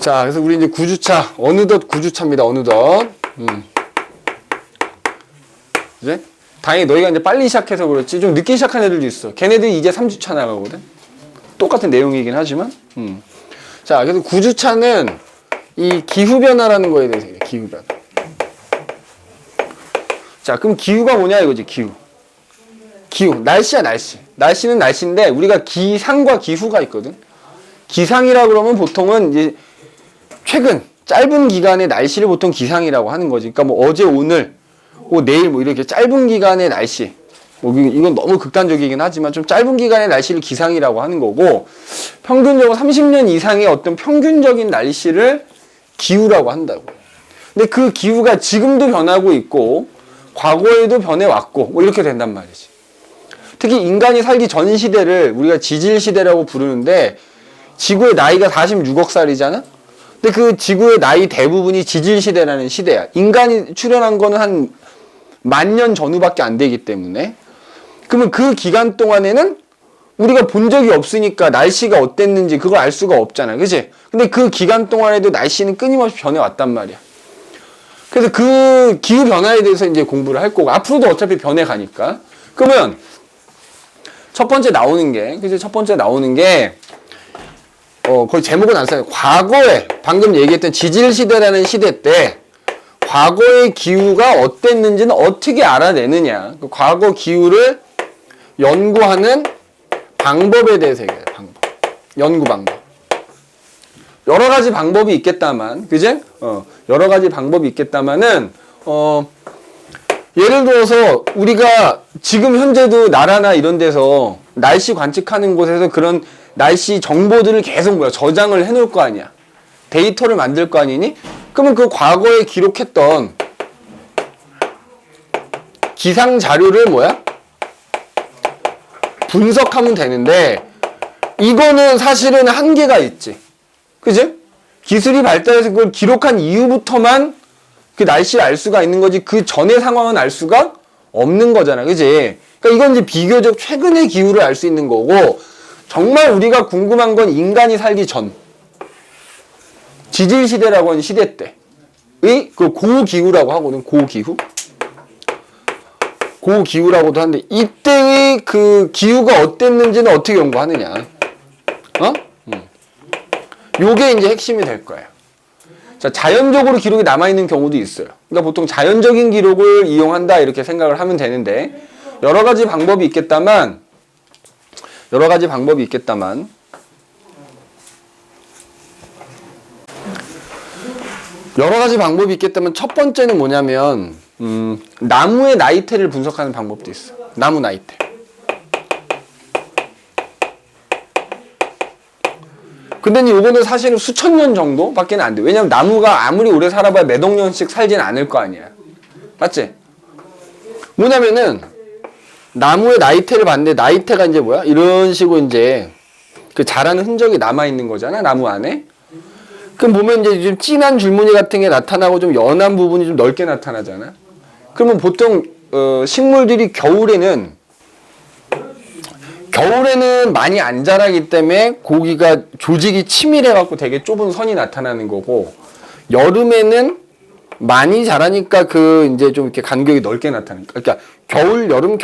자, 그래서 우리 이제 9주차, 어느덧 9주차입니다, 어느덧. 이제? 다행히 너희가 이제 빨리 시작해서 그렇지, 좀 늦게 시작한 애들도 있어. 걔네들이 이제 3주차 나가거든? 똑같은 내용이긴 하지만. 자, 그래서 9주차는 이 기후변화라는 거에 대해서 얘기해, 기후변화. 자, 그럼 기후가 뭐냐 이거지, 기후. 기후, 날씨야, 날씨. 날씨는 날씨인데, 우리가 기상과 기후가 있거든? 기상이라 그러면 보통은 이제 최근, 짧은 기간의 날씨를 보통 기상이라고 하는 거지. 그러니까 뭐 어제, 오늘, 뭐 내일 뭐 이렇게 짧은 기간의 날씨. 뭐 이건 너무 극단적이긴 하지만 좀 짧은 기간의 날씨를 기상이라고 하는 거고, 평균적으로 30년 이상의 어떤 평균적인 날씨를 기후라고 한다고. 근데 그 기후가 지금도 변하고 있고, 과거에도 변해왔고, 뭐 이렇게 된단 말이지. 특히 인간이 살기 전 시대를 우리가 지질 시대라고 부르는데, 지구의 나이가 46억 살이잖아? 근데 그 지구의 나이 대부분이 지질 시대라는 시대야. 인간이 출현한 거는 한 10,000년 전후밖에 안 되기 때문에. 그러면 그 기간 동안에는 우리가 본 적이 없으니까 날씨가 어땠는지 그걸 알 수가 없잖아. 그치? 근데 그 기간 동안에도 날씨는 끊임없이 변해왔단 말이야. 그래서 그 기후 변화에 대해서 이제 공부를 할 거고, 앞으로도 어차피 변해가니까. 그러면 첫 번째 나오는 게, 그치? 첫 번째 나오는 게, 거의 제목은 안 써요. 과거에, 방금 얘기했던 지질시대라는 시대 때, 과거의 기후가 어땠는지는 어떻게 알아내느냐. 그 과거 기후를 연구하는 방법에 대해서 얘기해요. 방법. 연구 방법. 여러 가지 방법이 있겠다만, 그제? 여러 가지 방법이 있겠다마는, 예를 들어서 우리가 지금 현재도 나라나 이런 데서 날씨 관측하는 곳에서 그런 날씨 정보들을 계속 저장을 해놓을 거 아니야. 데이터를 만들 거 아니니? 그러면 그 과거에 기록했던 기상 자료를 분석하면 되는데, 이거는 사실은 한계가 있지. 그지? 기술이 발달해서 그걸 기록한 이후부터만 그 날씨를 알 수가 있는 거지, 그 전의 상황은 알 수가 없는 거잖아. 그지? 그러니까 이건 이제 비교적 최근의 기후를 알 수 있는 거고, 정말 우리가 궁금한 건 인간이 살기 전, 지질시대라고 하는 시대 때의 그 고기후라고 하거든. 고기후. 고기후라고도 하는데, 이때의 그 기후가 어땠는지는 어떻게 연구하느냐. 요게 이제 핵심이 될 거예요. 자, 자연적으로 기록이 남아있는 경우도 있어요. 그러니까 보통 자연적인 기록을 이용한다 이렇게 생각을 하면 되는데, 여러 가지 방법이 있겠다만 첫 번째는 뭐냐면, 나무의 나이테를 분석하는 방법도 있어. 나무 나이테. 근데 요거는 사실은 수천 년 정도밖에 안 돼. 왜냐면 나무가 아무리 오래 살아봐야 몇억 년씩 살진 않을 거 아니야. 맞지? 뭐냐면은, 나무의 나이테를 봤는데, 나이테가 이제 이런 식으로 이제 그 자라는 흔적이 남아있는 거잖아, 나무 안에. 그럼 보면 이제 좀 진한 줄무늬 같은 게 나타나고 좀 연한 부분이 좀 넓게 나타나잖아. 그러면 보통, 식물들이 겨울에는 많이 안 자라기 때문에 고기가 조직이 치밀해갖고 되게 좁은 선이 나타나는 거고, 여름에는 많이 자라니까 이제 좀 이렇게 간격이 넓게 나타나니까. 그러니까 겨울, 여름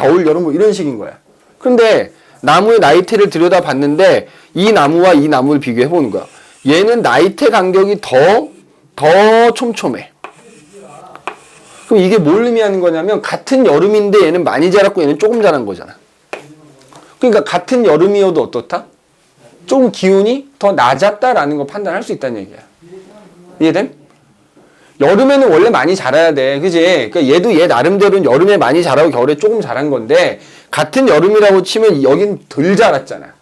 뭐 이런 식인 거야. 근데 나무의 나이테를 들여다 봤는데, 이 나무와 이 나무를 비교해 보는 거야. 얘는 나이테 간격이 더 촘촘해. 그럼 이게 뭘 의미하는 거냐면, 같은 여름인데 얘는 많이 자랐고 얘는 조금 자란 거잖아. 그러니까 같은 여름이어도 어떻다? 조금 기온이 더 낮았다라는 거 판단할 수 있다는 얘기야. 이해됨? 여름에는 원래 많이 자라야 돼. 그지? 그러니까 얘도 얘 나름대로는 여름에 많이 자라고 겨울에 조금 자란 건데, 같은 여름이라고 치면 여긴 덜 자랐잖아.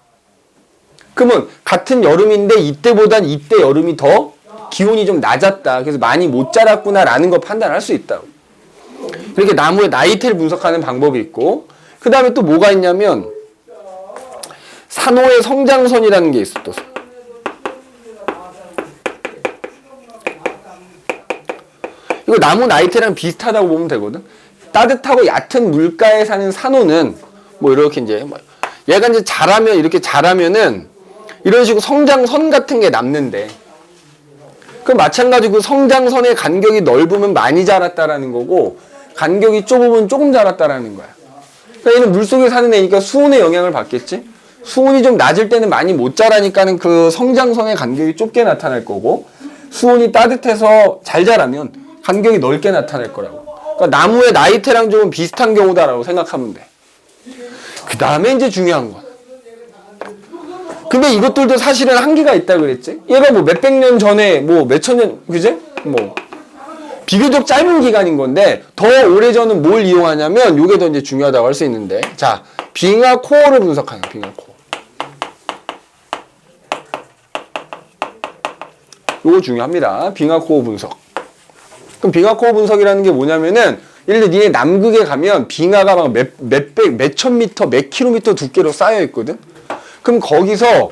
그러면 같은 여름인데 이때보단 이때 여름이 더 기온이 좀 낮았다. 그래서 많이 못 자랐구나라는 거 판단할 수 있다고. 이렇게 나무의 나이테를 분석하는 방법이 있고, 그 다음에 또 뭐가 있냐면, 산호의 성장선이라는 게 있어. 또 이거 나무 나이테랑 비슷하다고 보면 되거든. 따뜻하고 얕은 물가에 사는 산호는 뭐 이렇게 이제 얘가 이제 자라면은 이런 식으로 성장선 같은 게 남는데, 그 마찬가지고 성장선의 간격이 넓으면 많이 자랐다라는 거고 간격이 좁으면 조금 자랐다라는 거야. 그러니까 얘는 물속에 사는 애니까 수온의 영향을 받겠지. 수온이 좀 낮을 때는 많이 못 자라니까는 그 성장선의 간격이 좁게 나타날 거고 수온이 따뜻해서 잘 자라면 간격이 넓게 나타날 거라고. 그러니까 나무의 나이테랑 좀 비슷한 경우다라고 생각하면 돼. 그 다음에 이제 중요한 건. 근데 이것들도 사실은 한계가 있다 그랬지? 얘가 뭐 몇백 년 전에 뭐 몇천 년, 그제? 뭐 비교적 짧은 기간인 건데 더 오래전은 뭘 이용하냐면 요게 더 이제 중요하다고 할 수 있는데 자, 빙하 코어를 분석하는 거야, 빙하 코어. 요거 중요합니다. 빙하 코어 분석. 그럼 빙하 코어 분석이라는 게 뭐냐면은 예를 들어 니네 남극에 가면 빙하가 막 몇천 미터, 몇 킬로미터 두께로 쌓여 있거든. 그럼 거기서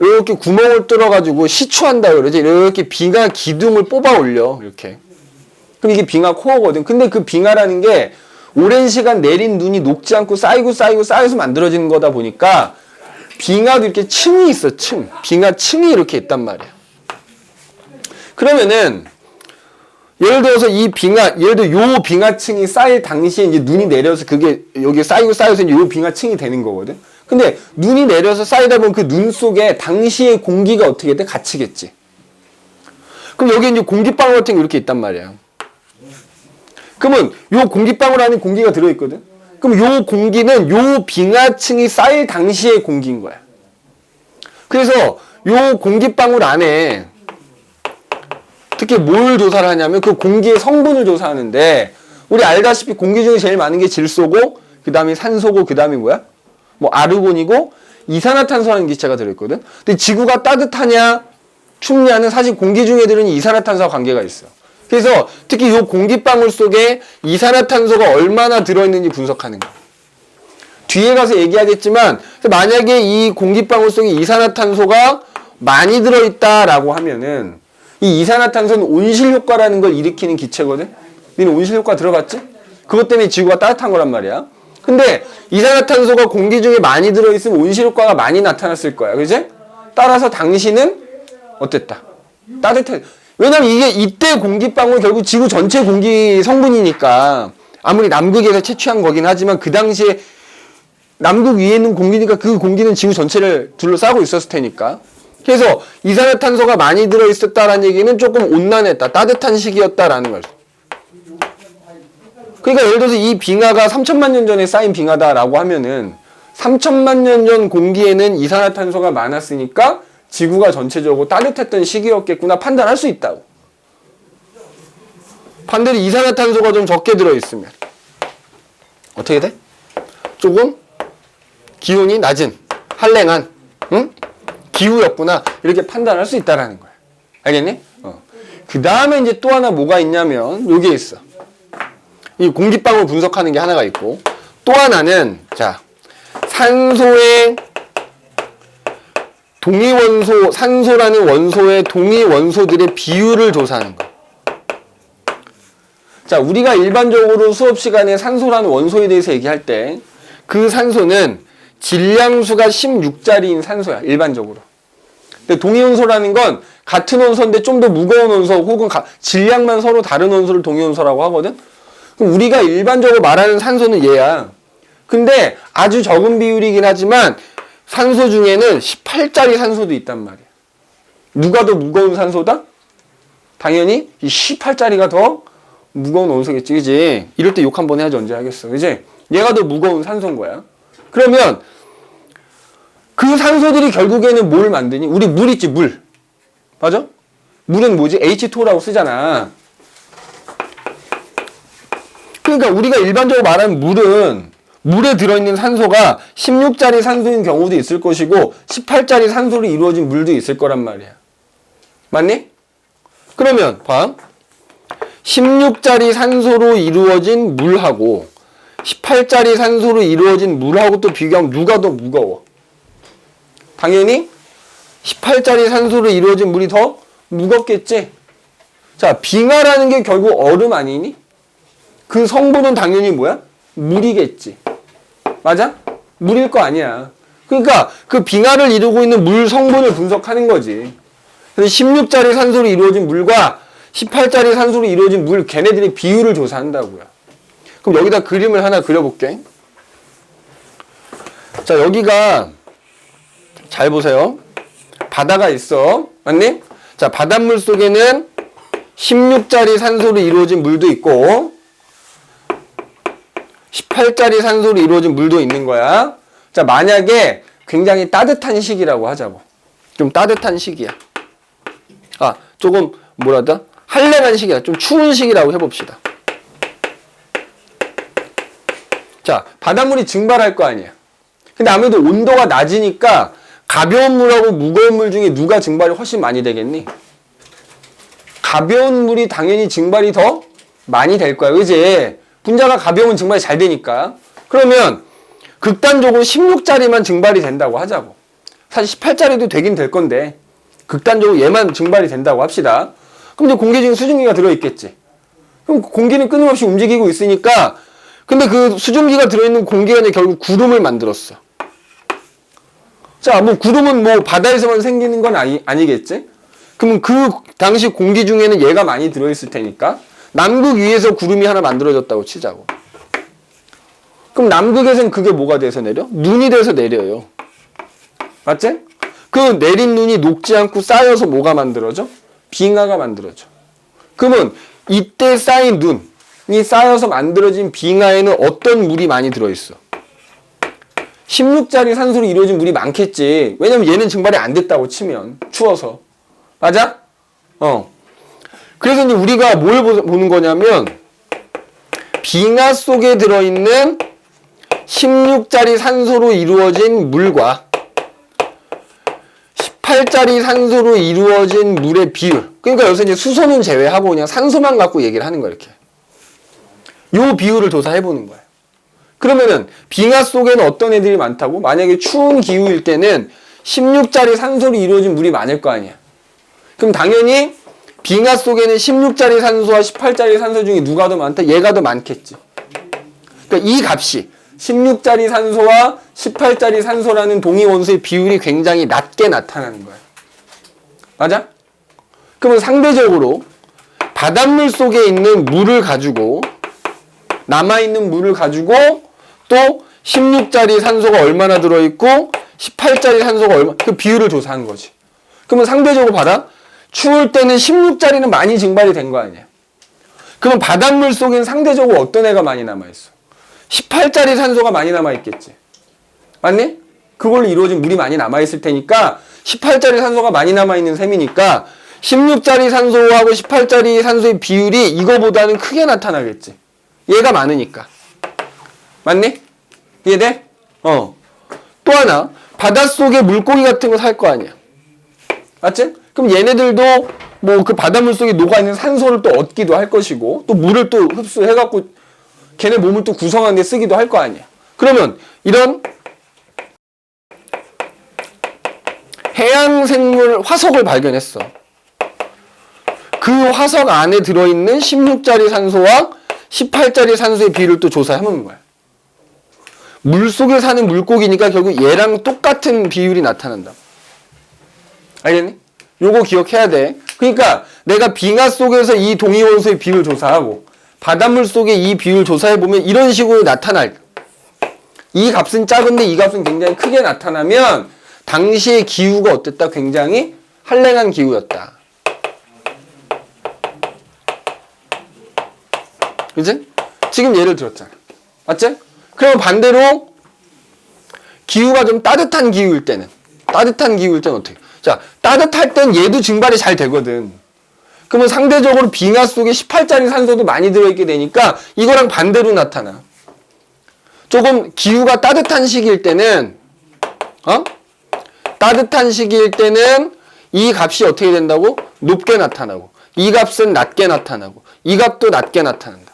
이렇게 구멍을 뚫어가지고 시추한다 그러지. 이렇게 빙하 기둥을 뽑아 올려. 이렇게. 그럼 이게 빙하 코어거든. 근데 그 빙하라는 게 오랜 시간 내린 눈이 녹지 않고 쌓여서 만들어지는 거다 보니까 빙하도 이렇게 층이 있어. 층. 빙하 층이 이렇게 있단 말이야. 그러면은 예를 들어서 예를 들어 요 빙하층이 쌓일 당시에 이제 눈이 내려서 그게 여기 쌓여서 이제 요 빙하층이 되는 거거든. 근데 눈이 내려서 쌓이다 보면 그 눈 속에 당시의 공기가 어떻게 돼? 갇히겠지. 그럼 여기 이제 공기방울 같은 게 이렇게 있단 말이야. 그러면 요 공기방울 안에 공기가 들어있거든. 그럼 요 공기는 요 빙하층이 쌓일 당시의 공기인 거야. 그래서 요 공기방울 안에 특히 뭘 조사를 하냐면 그 공기의 성분을 조사하는데 우리 알다시피 공기 중에 제일 많은 게 질소고 그 다음에 산소고 그 다음에 뭐야? 뭐 아르곤이고 이산화탄소라는 기체가 들어있거든. 근데 지구가 따뜻하냐 춥냐는 사실 공기 중에들은 이산화탄소와 관계가 있어. 그래서 특히 이 공기방울 속에 이산화탄소가 얼마나 들어있는지 분석하는 거야. 뒤에 가서 얘기하겠지만 만약에 이 공기방울 속에 이산화탄소가 많이 들어있다라고 하면은 이 이산화탄소는 온실효과라는 걸 일으키는 기체거든. 너는 온실효과 들어봤지? 그것 때문에 지구가 따뜻한 거란 말이야. 근데 이산화탄소가 공기 중에 많이 들어있으면 온실효과가 많이 나타났을 거야. 그지? 따라서 당신은 어땠다? 따뜻해. 왜냐면 이게 이때 공기방울 결국 지구 전체 공기 성분이니까 아무리 남극에서 채취한 거긴 하지만 그 당시에 남극 위에 있는 공기니까 그 공기는 지구 전체를 둘러싸고 있었을 테니까. 그래서 이산화탄소가 많이 들어있었다라는 얘기는 조금 온난했다. 따뜻한 시기였다라는 거죠. 그러니까 예를 들어서 이 빙하가 3천만 년 전에 쌓인 빙하다라고 하면은 3천만 년 전 공기에는 이산화탄소가 많았으니까 지구가 전체적으로 따뜻했던 시기였겠구나 판단할 수 있다고. 반대로 이산화탄소가 좀 적게 들어있으면 어떻게 돼? 조금 기온이 낮은 한랭한 응? 기후였구나 이렇게 판단할 수 있다라는 거야. 알겠니? 그 다음에 이제 또 하나 뭐가 있냐면 여기에 있어. 이 공기방울 분석하는 게 하나가 있고 또 하나는 자 산소의 동위원소 산소라는 원소의 동위원소들의 비율을 조사하는 거. 자 우리가 일반적으로 수업 시간에 산소라는 원소에 대해서 얘기할 때 그 산소는 질량수가 16짜리인 산소야 일반적으로. 근데 동위원소라는 건 같은 원소인데 좀 더 무거운 원소 혹은 질량만 서로 다른 원소를 동위원소라고 하거든. 그럼 우리가 일반적으로 말하는 산소는 얘야. 근데 아주 적은 비율이긴 하지만 산소 중에는 18짜리 산소도 있단 말이야. 누가 더 무거운 산소다? 당연히 이 18짜리가 더 무거운 원소겠지, 그지? 이럴 때 욕 한번 해야지 언제 하겠어, 그지? 얘가 더 무거운 산소인 거야. 그러면 그 산소들이 결국에는 뭘 만드니? 우리 물 있지, 물. 맞아? 물은 뭐지? H2O라고 쓰잖아. 그러니까 우리가 일반적으로 말하는 물은 물에 들어있는 산소가 16짜리 산소인 경우도 있을 것이고 18짜리 산소로 이루어진 물도 있을 거란 말이야. 맞니? 그러면 봐. 16짜리 산소로 이루어진 물하고 18짜리 산소로 이루어진 물하고 또 비교하면 누가 더 무거워? 당연히 18짜리 산소로 이루어진 물이 더 무겁겠지? 자, 빙하라는 게 결국 얼음 아니니? 그 성분은 당연히 뭐야? 물이겠지. 맞아? 물일 거 아니야. 그러니까 그 빙하를 이루고 있는 물 성분을 분석하는 거지. 그래서 16짜리 산소로 이루어진 물과 18짜리 산소로 이루어진 물, 걔네들의 비율을 조사한다고요. 그럼 여기다 그림을 하나 그려볼게. 자, 여기가 잘 보세요. 바다가 있어. 맞니? 자, 바닷물 속에는 16짜리 산소로 이루어진 물도 있고 18짜리 산소로 이루어진 물도 있는 거야. 자, 만약에 굉장히 따뜻한 시기라고 하자고. 좀 따뜻한 시기야. 조금 뭐라다? 한랭한 시기야. 좀 추운 시기라고 해봅시다. 자, 바닷물이 증발할 거 아니야. 근데 아무래도 온도가 낮으니까 가벼운 물하고 무거운 물 중에 누가 증발이 훨씬 많이 되겠니? 가벼운 물이 당연히 증발이 더 많이 될 거야. 그지? 분자가 가벼우면 증발이 잘 되니까. 그러면 극단적으로 16짜리만 증발이 된다고 하자고. 사실 18짜리도 되긴 될 건데 극단적으로 얘만 증발이 된다고 합시다. 그럼 이제 공기 중에 수증기가 들어있겠지. 그럼 공기는 끊임없이 움직이고 있으니까 근데 그 수증기가 들어있는 공기가 이제 결국 구름을 만들었어. 자, 뭐 구름은 뭐 바다에서만 생기는 건 아니겠지? 그러면 그 당시 공기 중에는 얘가 많이 들어있을 테니까 남극 위에서 구름이 하나 만들어졌다고 치자고. 그럼 남극에서는 그게 뭐가 돼서 내려? 눈이 돼서 내려요. 맞지? 그 내린 눈이 녹지 않고 쌓여서 뭐가 만들어져? 빙하가 만들어져. 그러면 이때 쌓인 눈이 쌓여서 만들어진 빙하에는 어떤 물이 많이 들어있어? 16짜리 산소로 이루어진 물이 많겠지. 왜냐면 얘는 증발이 안 됐다고 치면 추워서. 맞아? 그래서 이제 우리가 뭘 보는 거냐면 빙하 속에 들어있는 16짜리 산소로 이루어진 물과 18짜리 산소로 이루어진 물의 비율. 그러니까 여기서 이제 수소는 제외하고 그냥 산소만 갖고 얘기를 하는 거야, 이렇게. 요 비율을 조사해 보는 거야. 그러면은 빙하 속에는 어떤 애들이 많다고? 만약에 추운 기후일 때는 16짜리 산소로 이루어진 물이 많을 거 아니야. 그럼 당연히 빙하 속에는 16짜리 산소와 18짜리 산소 중에 누가 더 많다? 얘가 더 많겠지. 그러니까 이 값이 16짜리 산소와 18짜리 산소라는 동위원소의 비율이 굉장히 낮게 나타나는 거야. 맞아? 그러면 상대적으로 바닷물 속에 있는 물을 가지고 남아있는 물을 가지고 또 16짜리 산소가 얼마나 들어있고 18짜리 산소가 얼마, 그 비율을 조사한 거지. 그러면 상대적으로 봐라. 추울 때는 16짜리는 많이 증발이 된 거 아니야. 그러면 바닷물 속엔 상대적으로 어떤 애가 많이 남아있어? 18짜리 산소가 많이 남아있겠지. 맞니? 그걸로 이루어진 물이 많이 남아있을 테니까 18짜리 산소가 많이 남아있는 셈이니까 16짜리 산소하고 18짜리 산소의 비율이 이거보다는 크게 나타나겠지. 얘가 많으니까. 맞니? 이해돼? 또 하나, 바닷속에 물고기 같은 거 살 거 아니야. 맞지? 그럼 얘네들도 뭐 그 바닷물 속에 녹아있는 산소를 또 얻기도 할 것이고 또 물을 또 흡수해갖고 걔네 몸을 또 구성하는 데 쓰기도 할 거 아니야. 그러면 이런 해양생물 화석을 발견했어. 그 화석 안에 들어있는 16짜리 산소와 18짜리 산소의 비율을 또 조사해보는 거야. 물속에 사는 물고기니까 결국 얘랑 똑같은 비율이 나타난다. 알겠니? 요거 기억해야 돼. 그러니까 내가 빙하 속에서 이 동위원소의 비율 조사하고 바닷물 속에 이 비율 조사해보면 이런 식으로 나타날, 이 값은 작은데 이 값은 굉장히 크게 나타나면 당시의 기후가 어땠다? 굉장히 한랭한 기후였다. 그치? 지금 예를 들었잖아. 맞지? 그럼 반대로 기후가 좀 따뜻한 기후일 때는 어떻게? 자, 따뜻할 땐 얘도 증발이 잘 되거든. 그러면 상대적으로 빙하 속에 18짜리 산소도 많이 들어있게 되니까 이거랑 반대로 나타나. 조금 기후가 따뜻한 시기일 때는 따뜻한 시기일 때는 이 값이 어떻게 된다고? 높게 나타나고 이 값은 낮게 나타나고 이 값도 낮게 나타난다.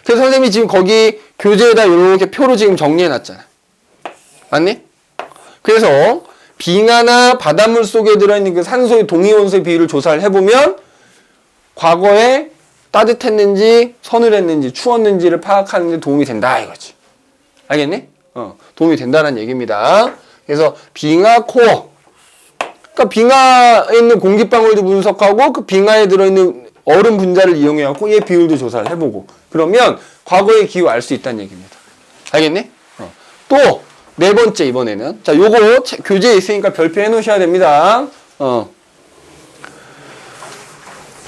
그래서 선생님이 지금 거기 교재에다 이렇게 표로 지금 정리해놨잖아. 맞니? 그래서 빙하나 바닷물 속에 들어있는 그 산소의 동위원소의 비율을 조사를 해보면 과거에 따뜻했는지 서늘했는지 추웠는지를 파악하는 데 도움이 된다 이거지. 알겠니? 도움이 된다는 얘기입니다. 그래서 빙하 코어 그러니까 빙하에 있는 공기방울도 분석하고 그 빙하에 들어있는 얼음 분자를 이용해갖고 얘 비율도 조사를 해보고 그러면 과거의 기후 알 수 있다는 얘기입니다. 알겠니? 또 네 번째 이번에는 자 요거 교재에 있으니까 별표 해놓으셔야 됩니다.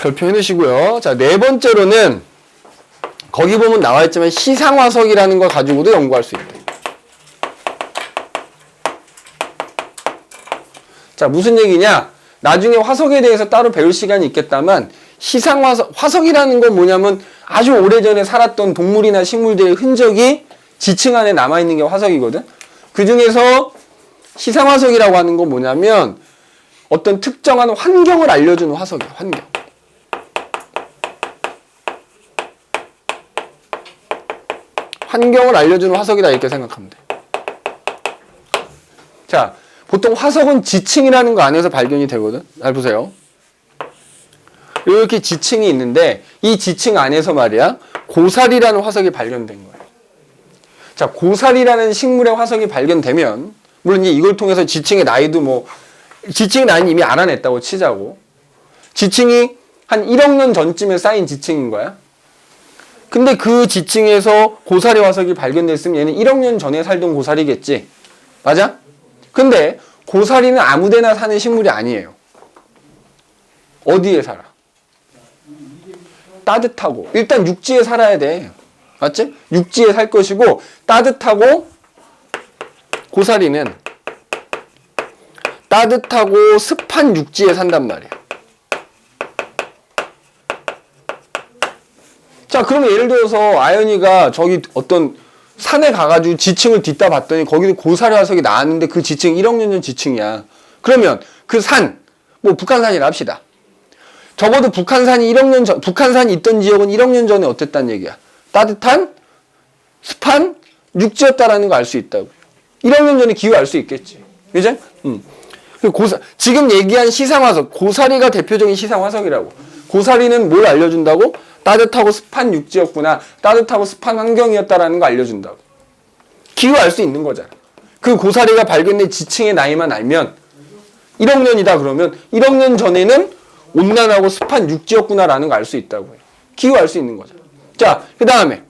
별표 해놓으시고요. 자 네 번째로는 거기 보면 나와있지만 시상화석이라는 걸 가지고도 연구할 수 있다. 자 무슨 얘기냐? 나중에 화석에 대해서 따로 배울 시간이 있겠다만 시상화석, 화석이라는 건 뭐냐면 아주 오래전에 살았던 동물이나 식물들의 흔적이 지층 안에 남아있는 게 화석이거든. 그 중에서 시상화석이라고 하는 건 뭐냐면 어떤 특정한 환경을 알려주는 화석이야. 환경. 환경을 알려주는 화석이다 이렇게 생각하면 돼. 자, 보통 화석은 지층이라는 거 안에서 발견이 되거든. 잘 보세요. 이렇게 지층이 있는데 이 지층 안에서 말이야 고사리라는 화석이 발견된 거예요. 자, 고사리라는 식물의 화석이 발견되면 물론 이제 이걸 통해서 지층의 나이도 뭐 지층의 나이는 이미 알아냈다고 치자고 지층이 한 1억 년 전쯤에 쌓인 지층인 거야. 근데 그 지층에서 고사리 화석이 발견됐으면 얘는 1억 년 전에 살던 고사리겠지. 맞아? 근데 고사리는 아무데나 사는 식물이 아니에요. 어디에 살아? 따뜻하고 일단 육지에 살아야 돼. 맞지? 육지에 살 것이고 따뜻하고 고사리는 따뜻하고 습한 육지에 산단 말이야. 자 그러면 예를 들어서 아연이가 저기 어떤 산에 가가지고 지층을 딛다 봤더니 거기도 고사리 화석이 나왔는데 그 지층 1억 년 전 지층이야. 그러면 그 산, 뭐 북한산이라 합시다. 적어도 북한산이 1억 년 전, 북한산이 있던 지역은 1억 년 전에 어땠다는 얘기야. 따뜻한, 습한 육지였다라는 거 알 수 있다고. 1억 년 전에 기후 알 수 있겠지. 그죠? 지금 얘기한 시상화석, 고사리가 대표적인 시상화석이라고. 고사리는 뭘 알려준다고? 따뜻하고 습한 육지였구나. 따뜻하고 습한 환경이었다라는 거 알려준다고. 기후 알 수 있는 거잖아. 그 고사리가 발견된 지층의 나이만 알면 1억 년이다 그러면 1억 년 전에는 온난하고 습한 육지였구나라는 거 알 수 있다고요. 기후 알 수 있는 거죠. 자, 그 다음에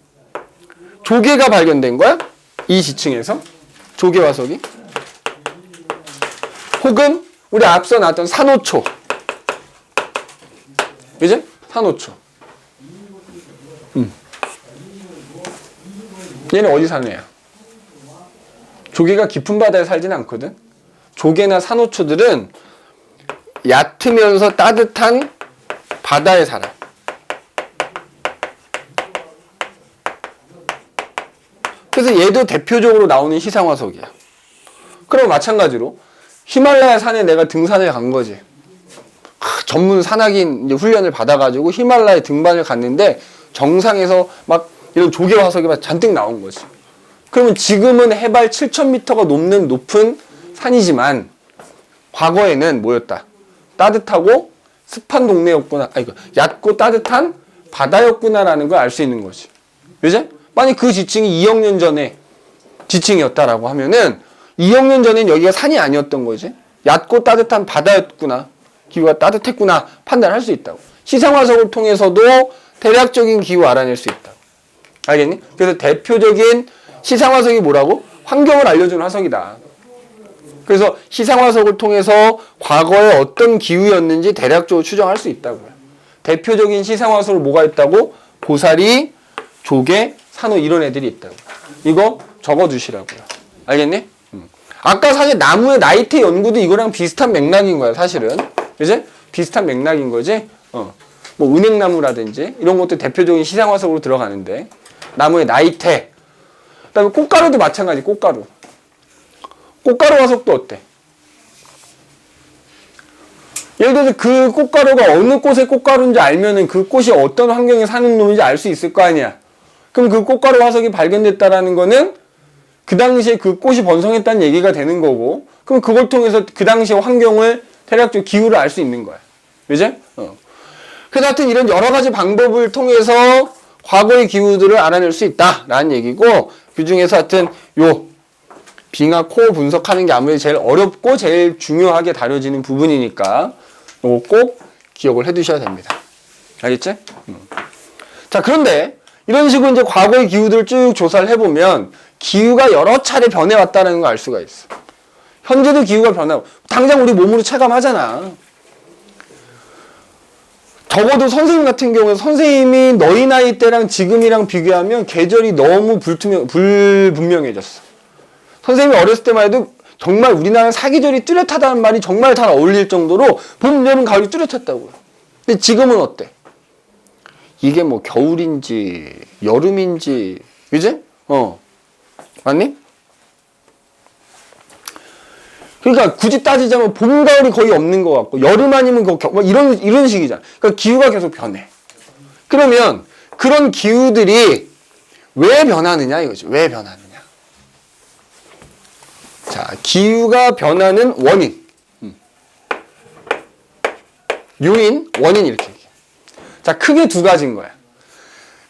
조개가 발견된 거야. 이 지층에서 조개 화석이. 혹은 우리 앞서 나왔던 산호초. 그죠? 산호초. 얘는 어디 사는 애야? 조개가 깊은 바다에 살진 않거든. 조개나 산호초들은 얕으면서 따뜻한 바다에 살아. 그래서 얘도 대표적으로 나오는 시상화석이야. 그럼 마찬가지로 히말라야 산에 내가 등산을 간 거지. 전문 산악인 이제 훈련을 받아가지고 히말라야 등반을 갔는데 정상에서 막 이런 조개 화석이 막 잔뜩 나온 거지. 그러면 지금은 해발 7,000m가 넘는 높은 산이지만 과거에는 뭐였다? 따뜻하고 습한 동네였구나. 아니, 얕고 따뜻한 바다였구나라는 걸 알 수 있는 거지. 그죠? 만약 그 지층이 2억 년 전에 지층이었다라고 하면은 2억 년 전엔 여기가 산이 아니었던 거지. 얕고 따뜻한 바다였구나. 기후가 따뜻했구나 판단할 수 있다고. 시상화석을 통해서도 대략적인 기후 알아낼 수 있다. 알겠니? 그래서 대표적인 시상화석이 뭐라고? 환경을 알려주는 화석이다. 그래서 시상화석을 통해서 과거에 어떤 기후였는지 대략적으로 추정할 수 있다고요. 대표적인 시상화석으로 뭐가 있다고? 고사리, 조개, 산호 이런 애들이 있다고. 이거 적어두시라고요. 알겠니? 아까 사실 나무의 나이테 연구도 이거랑 비슷한 맥락인 거야 사실은. 그지? 비슷한 맥락인 거지. 뭐 은행나무라든지 이런 것도 대표적인 시상화석으로 들어가는데 나무의 나이테. 그다음에 꽃가루도 마찬가지. 꽃가루. 꽃가루 화석도 어때? 예를 들어서 그 꽃가루가 어느 꽃의 꽃가루인지 알면은 그 꽃이 어떤 환경에 사는 놈인지 알 수 있을 거 아니야. 그럼 그 꽃가루 화석이 발견됐다라는 거는 그 당시에 그 꽃이 번성했다는 얘기가 되는 거고, 그럼 그걸 통해서 그 당시의 환경을 대략적으로 기후를 알 수 있는 거야. 그죠? 그래서 하여튼 이런 여러 가지 방법을 통해서 과거의 기후들을 알아낼 수 있다라는 얘기고, 그 중에서 하여튼 빙하 코어 분석하는 게 아무래도 제일 어렵고 제일 중요하게 다뤄지는 부분이니까 이거 꼭 기억을 해 두셔야 됩니다. 알겠지? 자, 그런데 이런 식으로 이제 과거의 기후들을 쭉 조사를 해보면 기후가 여러 차례 변해왔다는 걸 알 수가 있어. 현재도 기후가 변하고 당장 우리 몸으로 체감하잖아. 적어도 선생님 같은 경우에 선생님이 너희 나이 때랑 지금이랑 비교하면 계절이 너무 불분명해졌어. 선생님이 어렸을 때만 해도 정말 우리나라는 사계절이 뚜렷하다는 말이 정말 잘 어울릴 정도로 봄, 여름, 가을이 뚜렷했다고요. 근데 지금은 어때? 이게 뭐 겨울인지 여름인지 그지? 맞니? 그러니까 굳이 따지자면 봄, 가을이 거의 없는 것 같고 여름 아니면 뭐 이런 식이잖아. 그러니까 기후가 계속 변해. 그러면 그런 기후들이 왜 변하느냐 이거지. 왜 변하느냐. 자, 기후가 변하는 원인. 요인, 원인 이렇게 얘기해. 자, 크게 두 가지인 거야.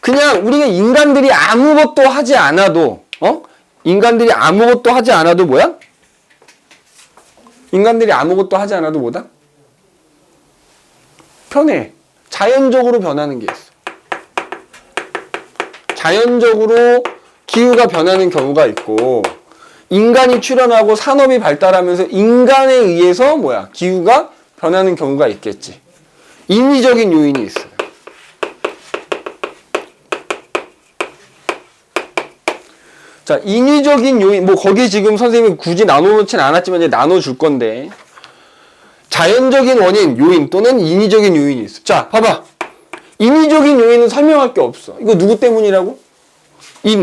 그냥 우리가 인간들이 아무것도 하지 않아도 인간들이 아무것도 하지 않아도 뭐야? 인간들이 아무것도 하지 않아도 뭐다? 편해. 자연적으로 변하는 게 있어. 자연적으로 기후가 변하는 경우가 있고 인간이 출현하고 산업이 발달하면서 인간에 의해서 뭐야? 기후가 변하는 경우가 있겠지. 인위적인 요인이 있어요. 자, 인위적인 요인, 뭐 거기 지금 선생님이 굳이 나눠놓진 않았지만 이제 나눠줄 건데 자연적인 원인, 요인 또는 인위적인 요인이 있어. 자, 봐봐. 인위적인 요인은 설명할 게 없어. 이거 누구 때문이라고?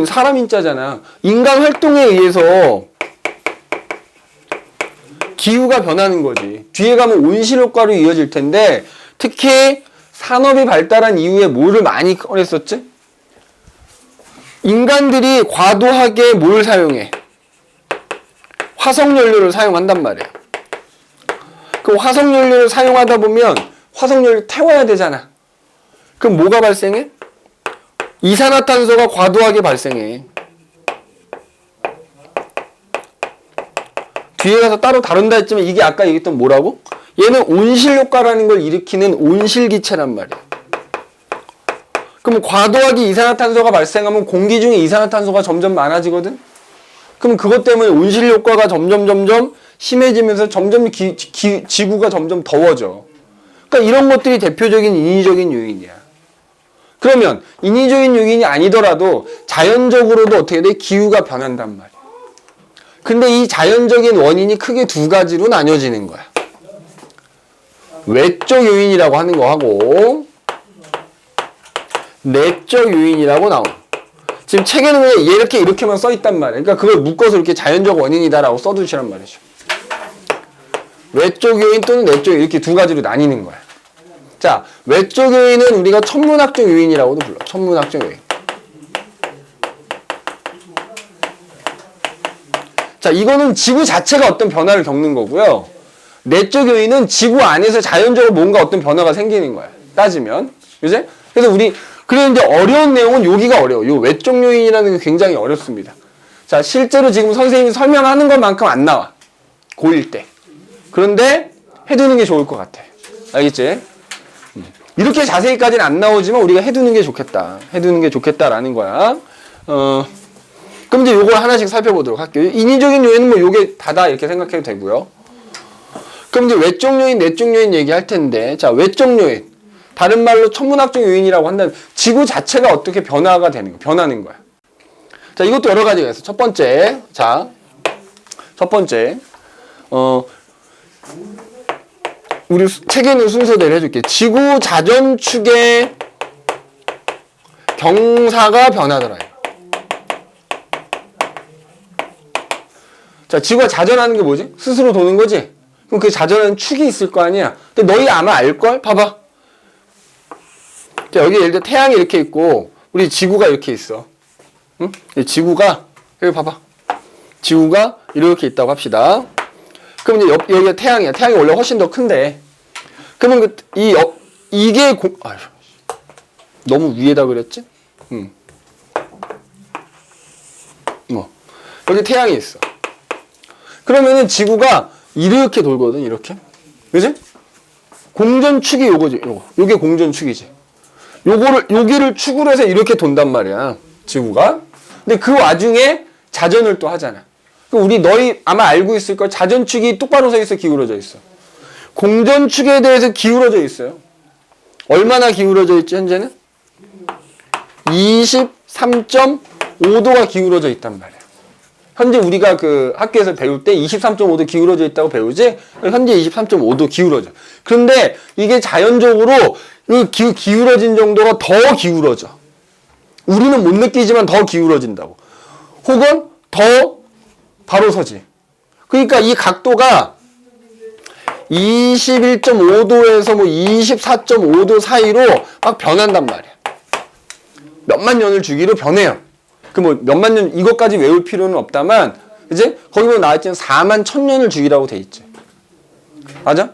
사람 인자잖아. 인간 활동에 의해서 기후가 변하는 거지. 뒤에 가면 온실효과로 이어질 텐데 특히 산업이 발달한 이후에 뭐를 많이 꺼냈었지? 인간들이 과도하게 뭘 사용해? 화석연료를 사용한단 말이에요. 그 화석연료를 사용하다 보면 화석연료 태워야 되잖아. 그럼 뭐가 발생해? 이산화탄소가 과도하게 발생해. 뒤에 가서 따로 다룬다 했지만 이게 아까 얘기했던 뭐라고? 얘는 온실효과라는 걸 일으키는 온실기체란 말이야. 그럼 과도하게 이산화탄소가 발생하면 공기 중에 이산화탄소가 점점 많아지거든? 그럼 그것 때문에 온실효과가 점점 심해지면서 점점 지구가 점점 더워져. 그러니까 이런 것들이 대표적인 인위적인 요인이야. 그러면 인위적인 요인이 아니더라도 자연적으로도 어떻게 돼? 기후가 변한단 말이야. 근데 이 자연적인 원인이 크게 두 가지로 나뉘어지는 거야. 외적 요인이라고 하는 거 하고 내적 요인이라고 나와. 지금 책에는 왜 이렇게만 써있단 말이야. 그러니까 그걸 묶어서 이렇게 자연적 원인이다라고 써두시란 말이죠. 외적 요인 또는 내적 요인 이렇게 두 가지로 나뉘는 거야. 자, 외적 요인은 우리가 천문학적 요인이라고도 불러. 천문학적 요인. 자, 이거는 지구 자체가 어떤 변화를 겪는 거고요. 내적 요인은 지구 안에서 자연적으로 뭔가 어떤 변화가 생기는 거야. 따지면. 그지? 그래서 그런데 어려운 내용은 여기가 어려워. 요 외적 요인이라는 게 굉장히 어렵습니다. 자, 실제로 지금 선생님이 설명하는 것만큼 안 나와. 고1 때. 그런데 해두는 게 좋을 것 같아. 알겠지? 이렇게 자세히까지는 안 나오지만 우리가 해두는 게 좋겠다. 해두는 게 좋겠다라는 거야. 그럼 이제 요걸 하나씩 살펴보도록 할게요. 인위적인 요인은 뭐 요게 다다 이렇게 생각해도 되고요. 그럼 이제 외적 요인, 내적 요인 얘기할 텐데, 자, 외적 요인. 다른 말로 천문학적 요인이라고 한다면 지구 자체가 어떻게 변화가 되는 거야. 변하는 거야. 자, 이것도 여러 가지가 있어. 첫 번째. 우리 책에 있는 순서대로 해줄게. 지구 자전축의 경사가 변하더라. 자, 지구가 자전하는 게 뭐지? 스스로 도는 거지? 그럼 그 자전하는 축이 있을 거 아니야? 근데 너희 아마 알걸? 봐봐. 자, 여기 예를 들어 태양이 이렇게 있고, 우리 지구가 이렇게 있어. 응? 지구가, 여기 봐봐. 지구가 이렇게 있다고 합시다. 그럼 이제 여기가 태양이야. 태양이 원래 훨씬 더 큰데. 그러면 이게 너무 위에다 그렸지? 여기 태양이 있어. 그러면은 지구가 이렇게 돌거든, 이렇게. 그지? 공전축이 요거지, 요거. 요게 공전축이지. 여기를 축으로 해서 이렇게 돈단 말이야, 지구가. 근데 그 와중에 자전을 또 하잖아. 너희 아마 알고 있을 걸. 자전축이 똑바로 서 있어, 기울어져 있어. 공전축에 대해서 기울어져 있어요. 얼마나 기울어져 있지, 현재는? 23.5도가 기울어져 있단 말이야. 현재 우리가 그 학교에서 배울 때 23.5도 기울어져 있다고 배우지? 현재 23.5도 기울어져. 그런데 이게 자연적으로 기울어진 정도가 더 기울어져. 우리는 못 느끼지만 더 기울어진다고. 혹은 더 바로 서지. 그러니까 이 각도가 21.5도에서 뭐 24.5도 사이로 막 변한단 말이야. 몇만 년을 주기로 변해요. 그 뭐 몇만 년 이것까지 외울 필요는 없다만, 이제 거기 보면 나왔지만 4만 1000년을 주기라고 돼 있지. 맞아?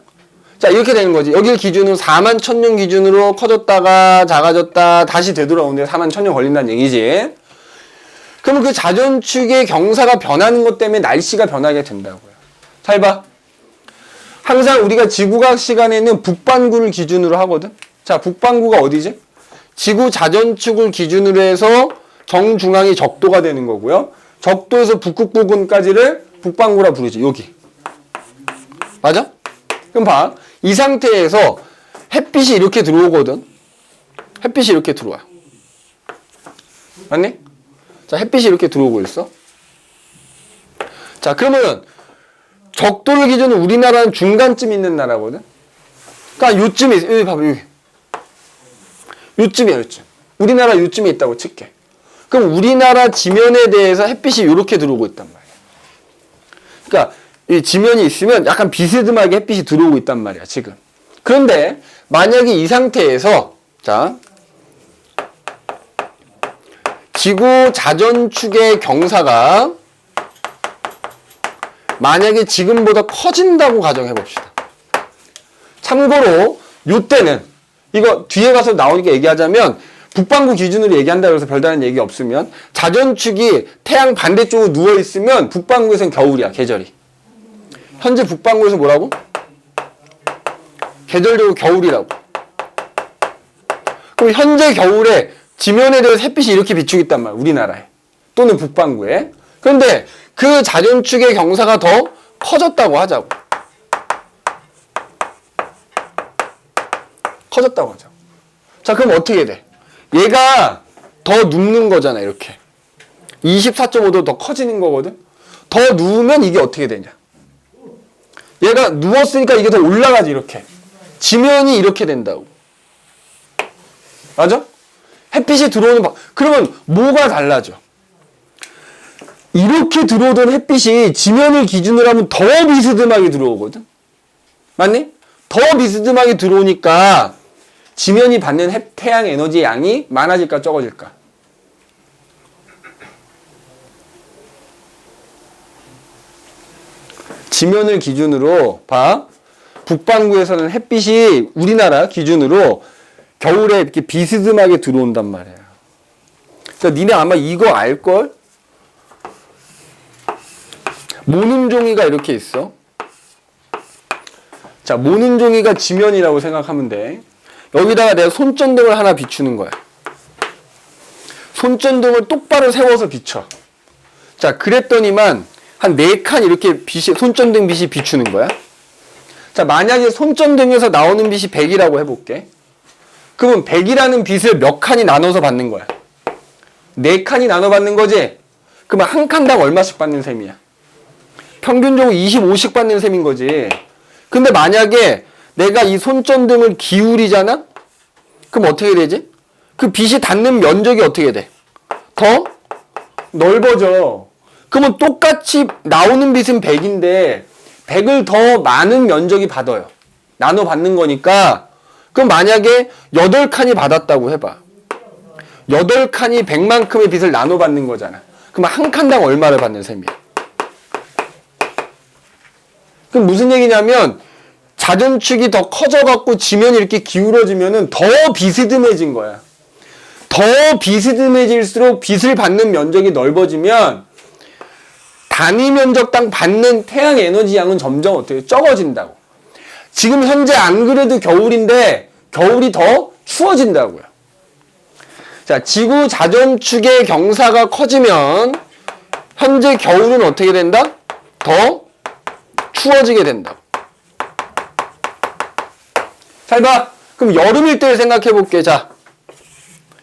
자, 이렇게 되는 거지. 여기를 기준으로 4만 1000년 기준으로 커졌다가 작아졌다 다시 되돌아오는데 4만 1000년 걸린다는 얘기지. 그러면 그 자전축의 경사가 변하는 것 때문에 날씨가 변하게 된다고요. 잘 봐. 항상 우리가 지구과학 시간에는 북반구를 기준으로 하거든. 자, 북반구가 어디지? 지구 자전축을 기준으로 해서 정중앙이 적도가 되는 거고요. 적도에서 북극 부근까지를 북반구라 부르지. 여기. 맞아? 그럼 봐. 이 상태에서 햇빛이 이렇게 들어오거든. 햇빛이 이렇게 들어와. 맞니? 자, 햇빛이 이렇게 들어오고 있어. 자, 그러면 적도를 기준으로 우리나라는 중간쯤 있는 나라거든. 그러니까 요쯤에 있어. 여기 봐봐, 여기. 요쯤이야, 요쯤. 우리나라 요쯤에 있다고 칠게. 그럼 우리나라 지면에 대해서 햇빛이 이렇게 들어오고 있단 말이야. 그러니까 이 지면이 있으면 약간 비스듬하게 햇빛이 들어오고 있단 말이야, 지금. 그런데 만약에 이 상태에서, 자, 지구 자전축의 경사가 만약에 지금보다 커진다고 가정해 봅시다. 참고로 요때는 이거 뒤에 가서 나오니까 얘기하자면 북반구 기준으로 얘기한다고 해서 별다른 얘기 없으면 자전축이 태양 반대쪽으로 누워있으면 북반구에서는 겨울이야, 계절이. 현재 북반구에서 뭐라고? 계절적으로 겨울이라고. 그럼 현재 겨울에 지면에 대해서 햇빛이 이렇게 비추고 있단 말이야, 우리나라에. 또는 북반구에. 그런데 그 자전축의 경사가 더 커졌다고 하자고. 커졌다고 하자고. 자, 그럼 어떻게 돼? 얘가 더 눕는 거잖아, 이렇게. 24.5도 더 커지는 거거든? 더 누우면 이게 어떻게 되냐? 얘가 누웠으니까 이게 더 올라가지, 이렇게. 지면이 이렇게 된다고. 맞아? 햇빛이 들어오는 그러면 뭐가 달라져? 이렇게 들어오던 햇빛이 지면을 기준으로 하면 더 비스듬하게 들어오거든? 맞니? 더 비스듬하게 들어오니까 지면이 받는 태양 에너지의 양이 많아질까 적어질까? 지면을 기준으로 봐. 북반구에서는 햇빛이 우리나라 기준으로 겨울에 이렇게 비스듬하게 들어온단 말이야. 그러니까 니네 아마 이거 알걸? 모눈종이가 이렇게 있어. 자, 모눈종이가 지면이라고 생각하면 돼. 여기다가 내가 손전등을 하나 비추는 거야. 손전등을 똑바로 세워서 비춰. 자, 그랬더니만 한 4칸 이렇게 손전등 빛이 비추는 거야. 자, 만약에 손전등에서 나오는 빛이 100이라고 해볼게. 그러면 100이라는 빛을 몇 칸이 나눠서 받는 거야? 4칸이 나눠 받는 거지? 그러면 한 칸당 얼마씩 받는 셈이야? 평균적으로 25씩 받는 셈인 거지. 근데 만약에 내가 이 손전등을 기울이잖아? 그럼 어떻게 되지? 그 빛이 닿는 면적이 어떻게 돼? 더 넓어져. 그러면 똑같이 나오는 빛은 100인데 100을 더 많은 면적이 받아요. 나눠 받는 거니까. 그럼 만약에 8칸이 받았다고 해봐. 8칸이 100만큼의 빛을 나눠 받는 거잖아. 그럼 한 칸당 얼마를 받는 셈이야? 그럼 무슨 얘기냐면 자전축이 더 커져갖고 지면이 이렇게 기울어지면은 더 비스듬해진 거야. 더 비스듬해질수록 빛을 받는 면적이 넓어지면 단위 면적당 받는 태양 에너지 양은 점점 어떻게 적어진다고. 지금 현재 안 그래도 겨울인데 겨울이 더 추워진다고요. 자, 지구 자전축의 경사가 커지면 현재 겨울은 어떻게 된다? 더 추워지게 된다. 잘 봐. 그럼 여름일 때를 생각해 볼게. 자,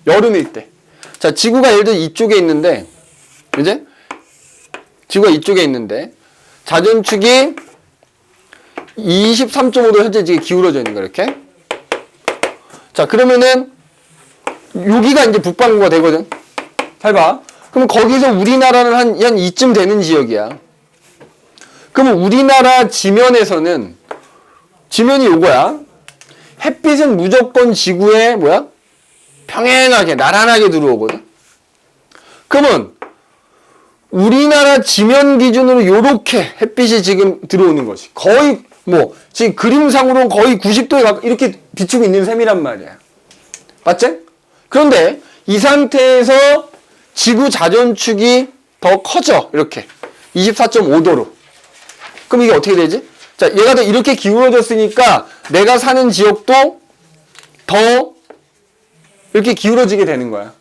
여름일 때. 자, 지구가 예를 들어 이쪽에 있는데, 그지? 지구가 이쪽에 있는데, 자전축이 23.5도 현재 지금 기울어져 있는 거, 이렇게. 자, 그러면은, 여기가 이제 북반구가 되거든. 잘 봐. 그럼 거기서 우리나라는 한 이쯤 되는 지역이야. 그러면 우리나라 지면에서는, 지면이 요거야. 햇빛은 무조건 지구에 뭐야? 평행하게, 나란하게 들어오거든. 그러면 우리나라 지면 기준으로 요렇게 햇빛이 지금 들어오는 거지. 거의 지금 그림상으로는 거의 90도에 가까이 이렇게 비추고 있는 셈이란 말이야. 맞지? 그런데 이 상태에서 지구 자전축이 더 커져. 이렇게 24.5도로. 그럼 이게 어떻게 되지? 자, 얘가 더 이렇게 기울어졌으니까 내가 사는 지역도 더 이렇게 기울어지게 되는 거야.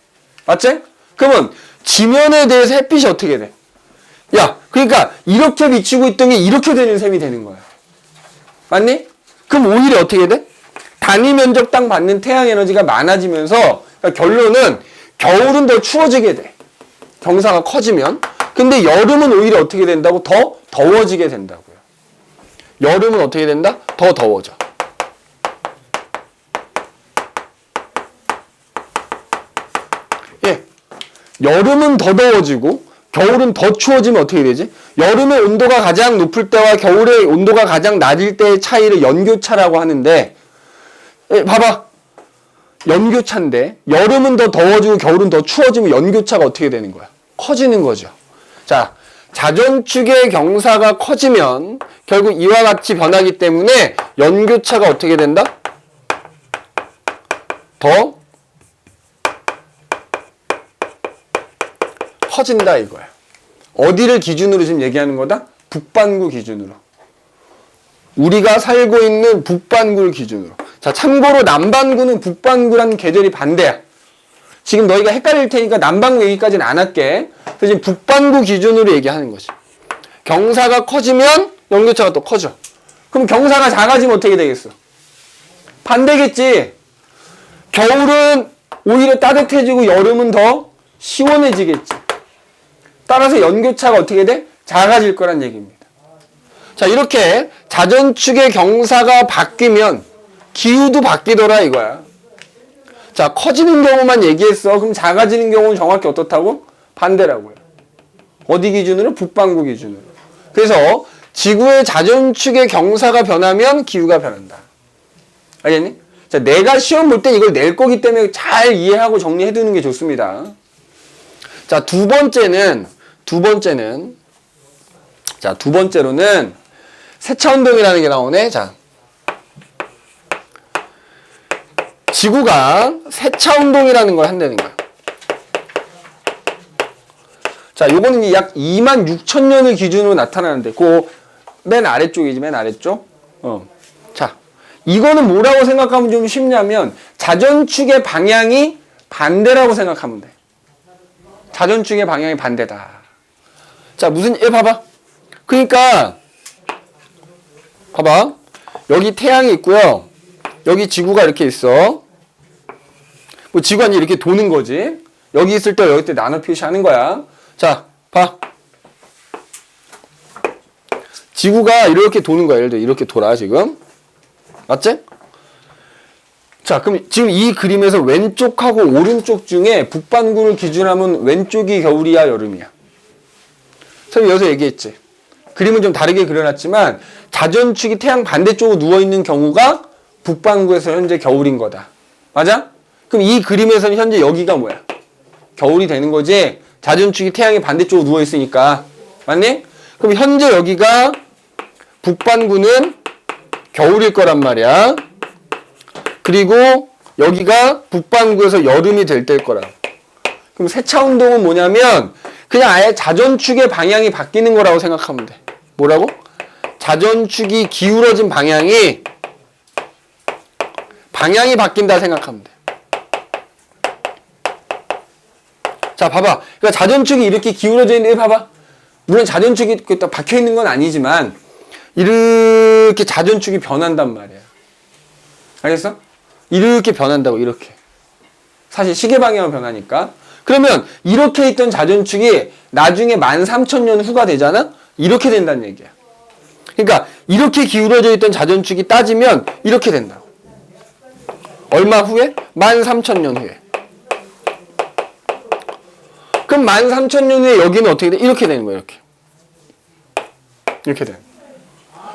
맞지? 그러면 지면에 대해서 햇빛이 어떻게 돼? 야, 그러니까 이렇게 비추고 있던 게 이렇게 되는 셈이 되는 거야. 맞니? 그럼 오히려 어떻게 돼? 단위 면적당 받는 태양 에너지가 많아지면서 그러니까 결론은 겨울은 더 추워지게 돼. 경사가 커지면. 근데 여름은 오히려 어떻게 된다고? 더 더워지게 된다고요. 여름은 어떻게 된다? 더 더워져. 예. 여름은 더 더워지고 겨울은 더 추워지면 어떻게 되지? 여름의 온도가 가장 높을 때와 겨울의 온도가 가장 낮을 때의 차이를 연교차라고 하는데, 예, 봐봐. 연교차인데 여름은 더 더워지고 겨울은 더 추워지면 연교차가 어떻게 되는 거야? 커지는 거죠. 자, 자전축의 경사가 커지면 결국 이와 같이 변하기 때문에 연교차가 어떻게 된다? 더 커진다 이거야. 어디를 기준으로 지금 얘기하는 거다? 북반구 기준으로. 우리가 살고 있는 북반구를 기준으로. 자, 참고로 남반구는 북반구라는 계절이 반대야. 지금 너희가 헷갈릴 테니까 남반구 얘기까지는 안 할게. 그래서 지금 북반구 기준으로 얘기하는 거지. 경사가 커지면 연교차가 또 커져. 그럼 경사가 작아지면 어떻게 되겠어? 반대겠지. 겨울은 오히려 따뜻해지고 여름은 더 시원해지겠지. 따라서 연교차가 어떻게 돼? 작아질 거란 얘기입니다. 자, 이렇게 자전축의 경사가 바뀌면 기후도 바뀌더라 이거야. 자, 커지는 경우만 얘기했어. 그럼 작아지는 경우는 정확히 어떻다고? 반대라고요. 어디 기준으로? 북반구 기준으로. 그래서 지구의 자전축의 경사가 변하면 기후가 변한다. 알겠니? 자, 내가 시험 볼 때 이걸 낼 거기 때문에 잘 이해하고 정리해 두는 게 좋습니다. 자, 두 번째로는 세차운동이라는 게 나오네. 자, 지구가 세차운동이라는 걸 한다는 거야. 자, 요거는 약 26,000년을 기준으로 나타나는데, 맨 아래쪽이지, 맨 아래쪽. 자, 이거는 뭐라고 생각하면 좀 쉽냐면, 자전축의 방향이 반대라고 생각하면 돼. 자전축의 방향이 반대다. 자, 봐봐. 그러니까, 봐봐. 여기 태양이 있고요. 여기 지구가 이렇게 있어. 지구가 이렇게 도는 거지. 여기 있을 때 여기 때 나눠 표시하는 거야. 자, 봐. 지구가 이렇게 도는 거야. 예를 들어 이렇게 돌아 지금. 맞지? 자, 그럼 지금 이 그림에서 왼쪽하고 오른쪽 중에 북반구를 기준하면 왼쪽이 겨울이야, 여름이야? 선생님 여기서 얘기했지. 그림은 좀 다르게 그려놨지만 자전축이 태양 반대쪽으로 누워있는 경우가 북반구에서 현재 겨울인 거다. 맞아? 그럼 이 그림에서는 현재 여기가 뭐야? 겨울이 되는 거지. 자전축이 태양의 반대쪽으로 누워있으니까. 맞니? 그럼 현재 여기가 북반구는 겨울일 거란 말이야. 그리고 여기가 북반구에서 여름이 될 때일 거라. 그럼 세차운동은 뭐냐면 그냥 아예 자전축의 방향이 바뀌는 거라고 생각하면 돼. 뭐라고? 자전축이 기울어진 방향이 바뀐다 생각하면 돼. 자, 봐봐. 그러니까 자전축이 이렇게 기울어져 있는데, 봐봐. 물론 자전축이 딱 박혀 있는 건 아니지만, 이렇게 자전축이 변한단 말이야. 알겠어? 이렇게 변한다고, 이렇게. 사실 시계 방향은 변하니까. 그러면 이렇게 있던 자전축이 나중에 13,000년 후가 되잖아? 이렇게 된다는 얘기야. 그러니까 이렇게 기울어져 있던 자전축이 따지면 이렇게 된다고. 얼마 후에? 13,000년 후에. 그럼 13,000년 후에 여기는 어떻게 돼? 이렇게 되는 거야, 이렇게. 이렇게 돼.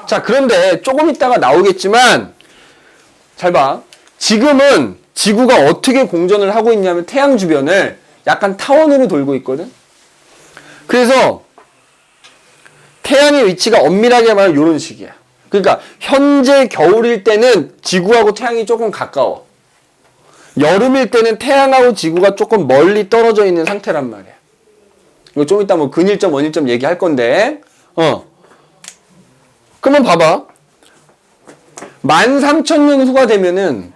자, 그런데 조금 있다가 나오겠지만, 잘 봐. 지금은 지구가 어떻게 공전을 하고 있냐면 태양 주변을 약간 타원으로 돌고 있거든? 그래서 태양의 위치가 엄밀하게 말하면 이런 식이야. 그러니까 현재 겨울일 때는 지구하고 태양이 조금 가까워. 여름일 때는 태양하고 지구가 조금 멀리 떨어져 있는 상태란 말이야. 이거 좀 이따 뭐 근일점, 원일점 얘기할 건데, 그러면 봐봐. 13,000년 후가 되면은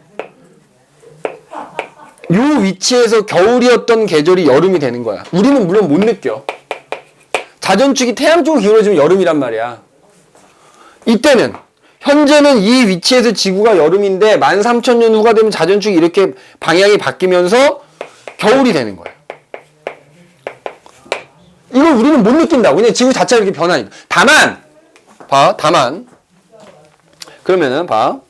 요 위치에서 겨울이었던 계절이 여름이 되는 거야. 우리는 물론 못 느껴. 자전축이 태양 쪽으로 기울어지면 여름이란 말이야. 이때는 현재는 이 위치에서 지구가 여름인데 13,000년 후가 되면 자전축이 이렇게 방향이 바뀌면서 겨울이 되는 거야. 이걸 우리는 못 느낀다고. 그냥 지구 자체가 이렇게 변하니까. 다만 그러면은 봐.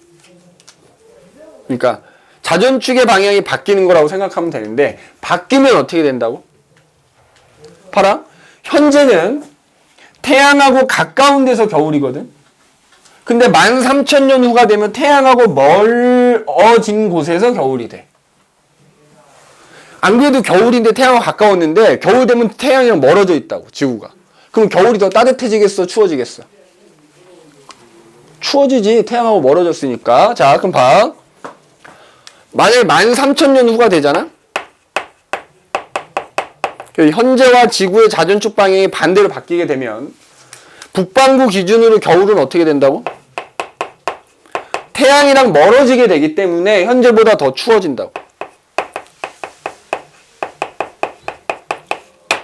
그러니까 자전축의 방향이 바뀌는 거라고 생각하면 되는데 바뀌면 어떻게 된다고? 봐라. 현재는 태양하고 가까운 데서 겨울이거든. 근데 13,000년 후가 되면 태양하고 멀어진 곳에서 겨울이 돼. 안 그래도 겨울인데 태양하고 가까웠는데 겨울 되면 태양이랑 멀어져 있다고, 지구가. 그럼 겨울이 더 따뜻해지겠어, 추워지겠어? 추워지지, 태양하고 멀어졌으니까. 자, 그럼 봐. 만약에 13,000년 후가 되잖아? 현재와 지구의 자전축 방향이 반대로 바뀌게 되면 북반구 기준으로 겨울은 어떻게 된다고? 태양이랑 멀어지게 되기 때문에 현재보다 더 추워진다고.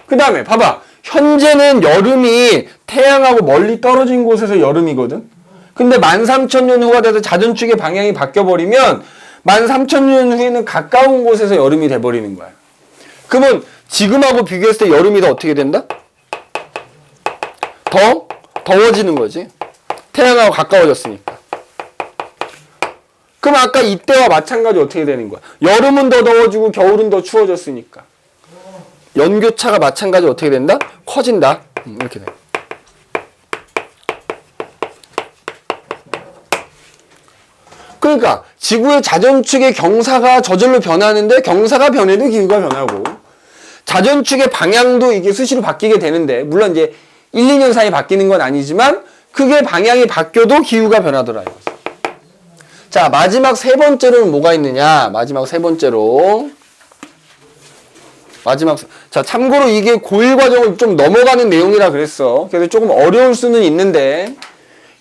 그 다음에 봐봐. 현재는 여름이 태양하고 멀리 떨어진 곳에서 여름이거든. 근데 13,000년 후가 돼서 자전축의 방향이 바뀌어버리면 13,000년 후에는 가까운 곳에서 여름이 돼버리는 거야. 그러면 지금하고 비교했을 때 여름이 더 어떻게 된다? 더 더워지는 거지. 태양하고 가까워졌으니까. 그럼 아까 이때와 마찬가지 어떻게 되는 거야? 여름은 더 더워지고 겨울은 더 추워졌으니까. 연교차가 마찬가지 어떻게 된다? 커진다. 이렇게 돼. 그러니까 지구의 자전축의 경사가 저절로 변하는데 경사가 변해도 기후가 변하고 자전축의 방향도 이게 수시로 바뀌게 되는데 물론 이제 1, 2년 사이에 바뀌는 건 아니지만 그게 방향이 바뀌어도 기후가 변하더라. 자, 마지막 세 번째로는 뭐가 있느냐? 마지막 세 번째로. 자, 참고로 이게 고1 과정을 좀 넘어가는 내용이라 그랬어. 그래서 조금 어려울 수는 있는데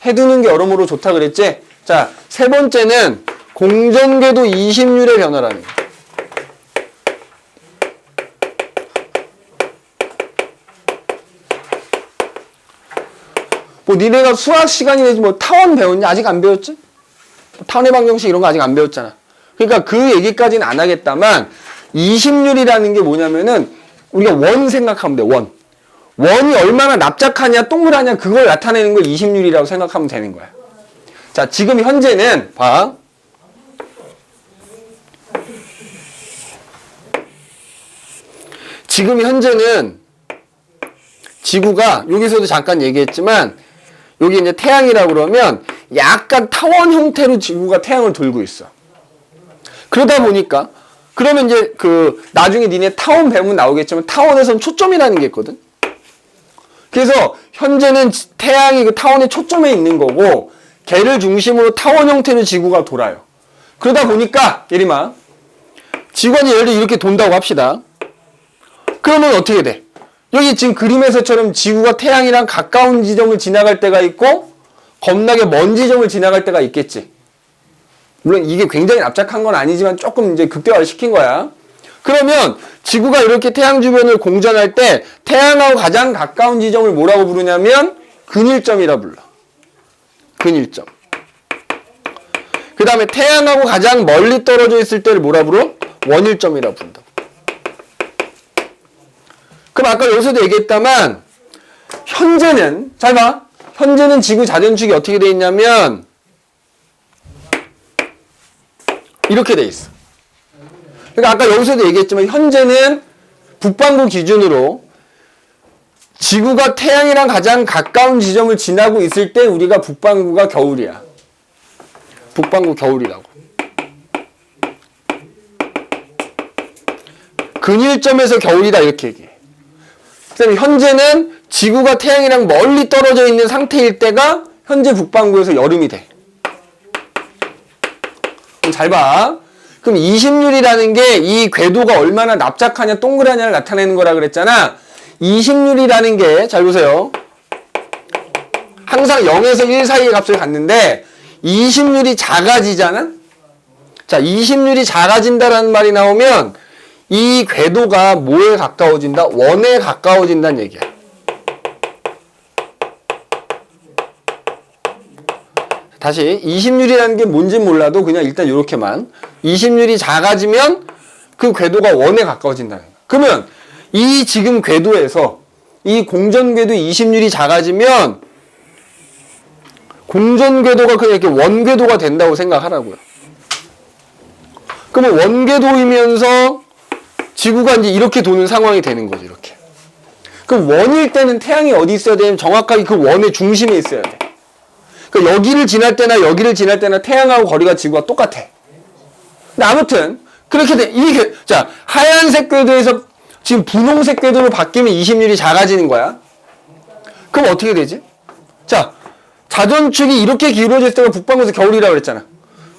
해두는 게 여러모로 좋다 그랬지? 자, 세 번째는 공전궤도 이심률의 변화라는 거야. 뭐 니네가 수학 시간이 되지 뭐 타원 배웠냐? 아직 안 배웠지? 타원의 방정식 이런 거 아직 안 배웠잖아. 그러니까 그 얘기까지는 안 하겠다만 이심률이라는 게 뭐냐면은 우리가 원 생각하면 돼. 원이 얼마나 납작하냐 동그라냐 그걸 나타내는 걸 이심률이라고 생각하면 되는 거야. 자, 지금 현재는 봐. 지금 현재는 지구가 여기서도 잠깐 얘기했지만 여기 이제 태양이라고 그러면 약간 타원 형태로 지구가 태양을 돌고 있어. 그러다 보니까 그러면 이제 그 나중에 니네 타원 배우면 나오겠지만 타원에선 초점이라는 게 있거든. 그래서 현재는 태양이 그 타원의 초점에 있는 거고 걔를 중심으로 타원 형태로 지구가 돌아요. 그러다 보니까 예림아 지구가 예를 들어 이렇게 돈다고 합시다. 그러면 어떻게 돼? 여기 지금 그림에서처럼 지구가 태양이랑 가까운 지점을 지나갈 때가 있고 겁나게 먼 지점을 지나갈 때가 있겠지. 물론 이게 굉장히 납작한 건 아니지만 조금 이제 극대화를 시킨 거야. 그러면 지구가 이렇게 태양 주변을 공전할 때 태양하고 가장 가까운 지점을 뭐라고 부르냐면 근일점이라 불러. 근일점. 그 다음에 태양하고 가장 멀리 떨어져 있을 때를 뭐라 부르? 원일점이라 부른다. 그럼 아까 여기서도 얘기했다만 현재는 잘 봐. 현재는 지구 자전축이 어떻게 돼 있냐면 이렇게 돼 있어. 그러니까 아까 여기서도 얘기했지만 현재는 북반구 기준으로 지구가 태양이랑 가장 가까운 지점을 지나고 있을 때 우리가 북반구가 겨울이야. 북반구 겨울이라고. 근일점에서 겨울이다 이렇게 얘기해. 그다음에 현재는 지구가 태양이랑 멀리 떨어져 있는 상태일 때가 현재 북반구에서 여름이 돼. 그럼 잘 봐. 그럼 20률이라는 게 이 궤도가 얼마나 납작하냐 동그라냐를 나타내는 거라 그랬잖아. 20률이라는 게 잘 보세요. 항상 0에서 1 사이의 값을 갖는데 20률이 작아지잖아. 자, 20률이 작아진다라는 말이 나오면 이 궤도가 뭐에 가까워진다? 원에 가까워진다는 얘기야. 다시 20률이라는 게 뭔지 몰라도 그냥 일단 이렇게만 20률이 작아지면 그 궤도가 원에 가까워진다는 거야. 그러면 이 지금 궤도에서 이 공전 궤도 20률이 작아지면 공전 궤도가 그냥 이렇게 원 궤도가 된다고 생각하라고요. 그러면 원 궤도이면서 지구가 이제 이렇게 도는 상황이 되는 거죠. 이렇게. 그럼 원일 때는 태양이 어디 있어야 되냐면 정확하게 그 원의 중심에 있어야 돼. 그러니까 여기를 지날 때나 여기를 지날 때나 태양하고 거리가 지구가 똑같아. 근데 아무튼 그렇게 돼. 이게 자, 하얀색 궤도에서 지금 분홍색 궤도로 바뀌면 20률이 작아지는 거야. 그럼 어떻게 되지? 자, 자전축이 이렇게 기울어질 때가 북반구에서 겨울이라고 그랬잖아.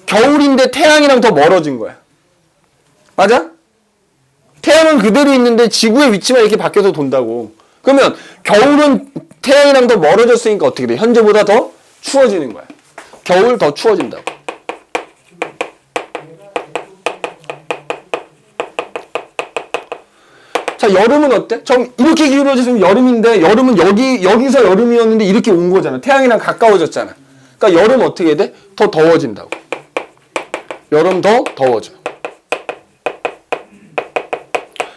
겨울인데 태양이랑 더 멀어진 거야. 맞아? 태양은 그대로 있는데 지구의 위치만 이렇게 바뀌어서 돈다고. 그러면 겨울은 태양이랑 더 멀어졌으니까 어떻게 돼? 현재보다 더 추워지는 거야. 겨울 더 추워진다고. 자, 여름은 어때? 좀 이렇게 기울어졌으면 여름인데 여름은 여기서 여름이었는데 이렇게 온 거잖아. 태양이랑 가까워졌잖아. 그러니까 여름 어떻게 돼? 더 더워진다고. 여름 더 더워져.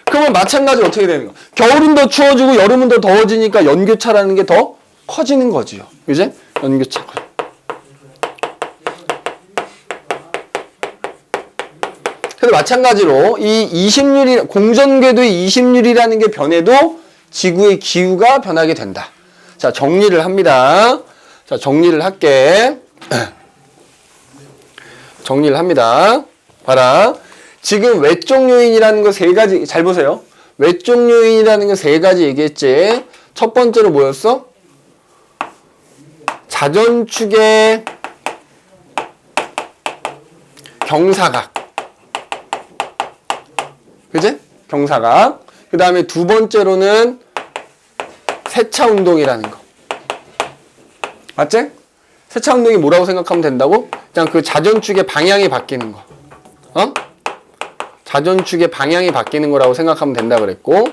그러면 마찬가지로 어떻게 되는 거야? 겨울은 더 추워지고 여름은 더 더워지니까 연교차라는 게 더 커지는 거지요. 그지? 연교차가. 그래서 마찬가지로 이 20률이 공전궤도의 20률이라는 게 변해도 지구의 기후가 변하게 된다. 자, 정리를 합니다. 자, 정리를 할게. 정리를 합니다. 봐라. 지금 외적 요인이라는 거 세 가지 잘 보세요. 외적 요인이라는 거 세 가지 얘기했지. 첫 번째로 뭐였어? 자전축의 경사각. 그지? 경사각. 그 다음에 두 번째로는 세차 운동이라는 거. 맞지? 세차 운동이 뭐라고 생각하면 된다고? 그냥 그 자전축의 방향이 바뀌는 거. 어? 자전축의 방향이 바뀌는 거라고 생각하면 된다 그랬고,